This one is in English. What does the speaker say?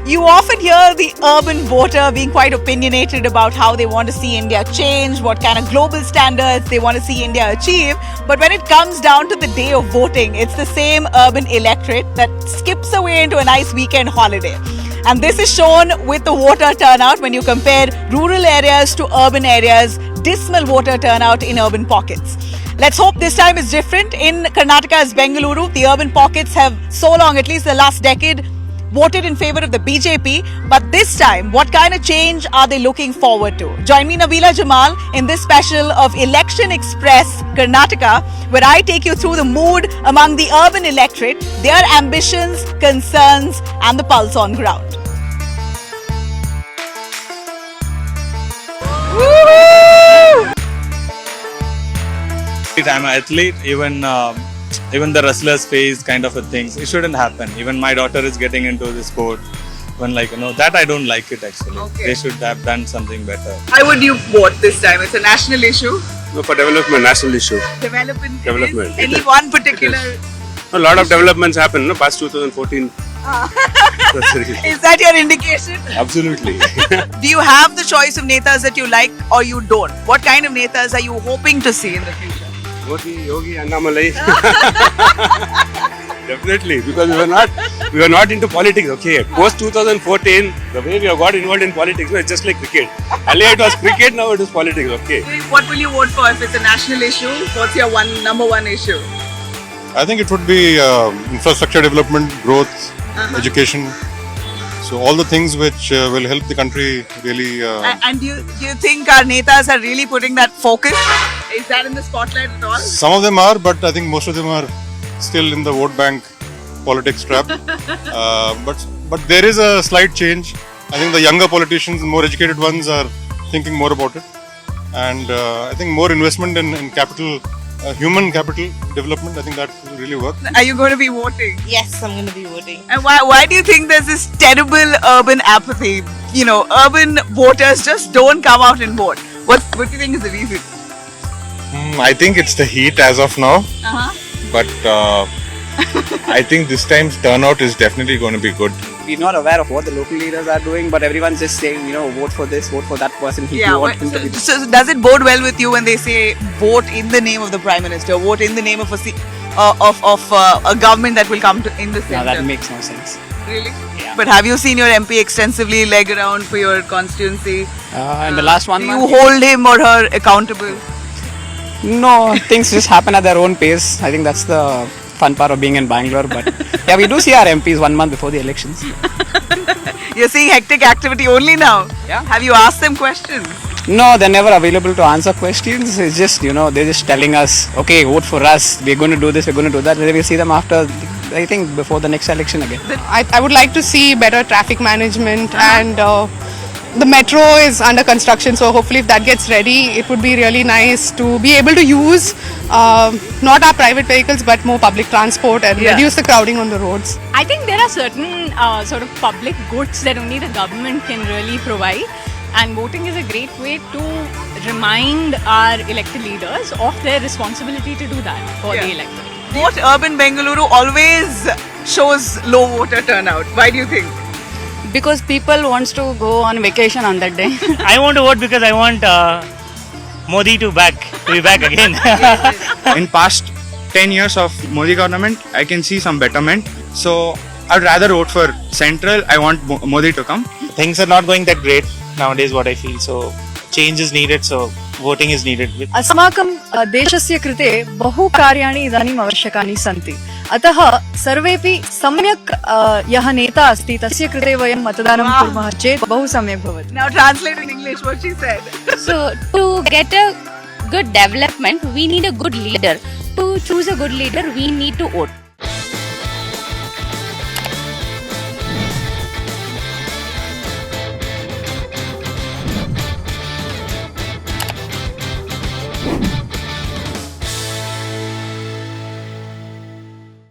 You often hear the urban voter being quite opinionated about how they want to see India change, what kind of global standards they want to see India achieve. But when it comes down to the day of voting, it's the same urban electorate that skips away into a nice weekend holiday. And this is shown with the voter turnout when you compare rural areas to urban areas, dismal voter turnout in urban pockets. Let's hope this time is different. In Karnataka's Bengaluru, the urban pockets have so long, at least the last decade, voted in favor of the BJP. But this time, what kind of change are they looking forward to? Join me, Nabila Jamal, in this special of Election Express Karnataka, where I take you through the mood among the urban electorate, their ambitions, concerns, and the pulse on ground. Woohoo! I'm an athlete, even the wrestlers face kind of a things. It shouldn't happen. Even my daughter is getting into the sport. When that I don't like it actually. Okay. They should have done something better. Why would you vote this time? It's a national issue. No, for development, national issue. Development. Development. Any one particular. A lot of developments happened, no, past 2014. That's the reason. Is that your indication? Absolutely. Do you have the choice of netas that you like or you don't? What kind of netas are you hoping to see in the future? Yogi, Annamalai. Definitely, because we were not into politics. Okay, post 2014, the way we have got involved in politics, it's just like cricket. Earlier it was cricket, now it is politics. Okay. What will you vote for if it's a national issue? What's your number one issue? I think it would be infrastructure development, growth, education. So all the things which will help the country really. And do you think our netas are really putting that focus? Is that in the spotlight at all? Some of them are, but I think most of them are still in the vote bank politics trap. But there is a slight change. I think the younger politicians, the more educated ones, are thinking more about it, and I think more investment in capital. Human capital development, I think that will really work. Are you going to be voting? Yes, I'm going to be voting. And why do you think there's this terrible urban apathy? Urban voters just don't come out and vote. What do you think is the reason? I think it's the heat as of now. But I think this time's turnout is definitely going to be good. We're not aware of what the local leaders are doing, but everyone's just saying, vote for this, vote for that person. So does it bode well with you when they say vote in the name of the Prime Minister, vote in the name of a government that will come in the No, centre? that makes no sense. Really? Yeah. But have you seen your MP extensively leg around for your constituency? In the last 1 Do month, you hold him or her accountable? no, things just happen at their own pace. I think that's the fun part of being in Bangalore. But yeah, we do see our MPs 1 month before the elections. You're seeing hectic activity only now. Yeah. Have you asked them questions? No, they're never available to answer questions. It's just, they're just telling us, okay, vote for us. We're going to do this, we're going to do that. Then we'll see them after, I think, before the next election again. I would like to see better traffic management and the metro is under construction, so hopefully if that gets ready, it would be really nice to be able to use not our private vehicles but more public transport and reduce the crowding on the roads. I think there are certain sort of public goods that only the government can really provide, and voting is a great way to remind our elected leaders of their responsibility to do that for the electorate. Vote Urban Bengaluru always shows low voter turnout. Why do you think? Because people wants to go on vacation on that day. I want to vote because I want Modi to be back again. In past 10 years of Modi government, I can see some betterment. So I'd rather vote for central. I want Modi to come. Things are not going that great nowadays, what I feel. So change is needed. So voting is needed. अस्माकं देशस्य कृते बहु कार्याणि इदानीम् आवश्यकानि सन्ति. अतः सर्वेपि सम्यक् यः नेता अस्ति तस्य कृते वयं मतदानं कुर्मः चेत् बहु सम्यक् भवति. Now translate in English what she said. So to get a good development, we need a good leader. To choose a good leader, we need to vote.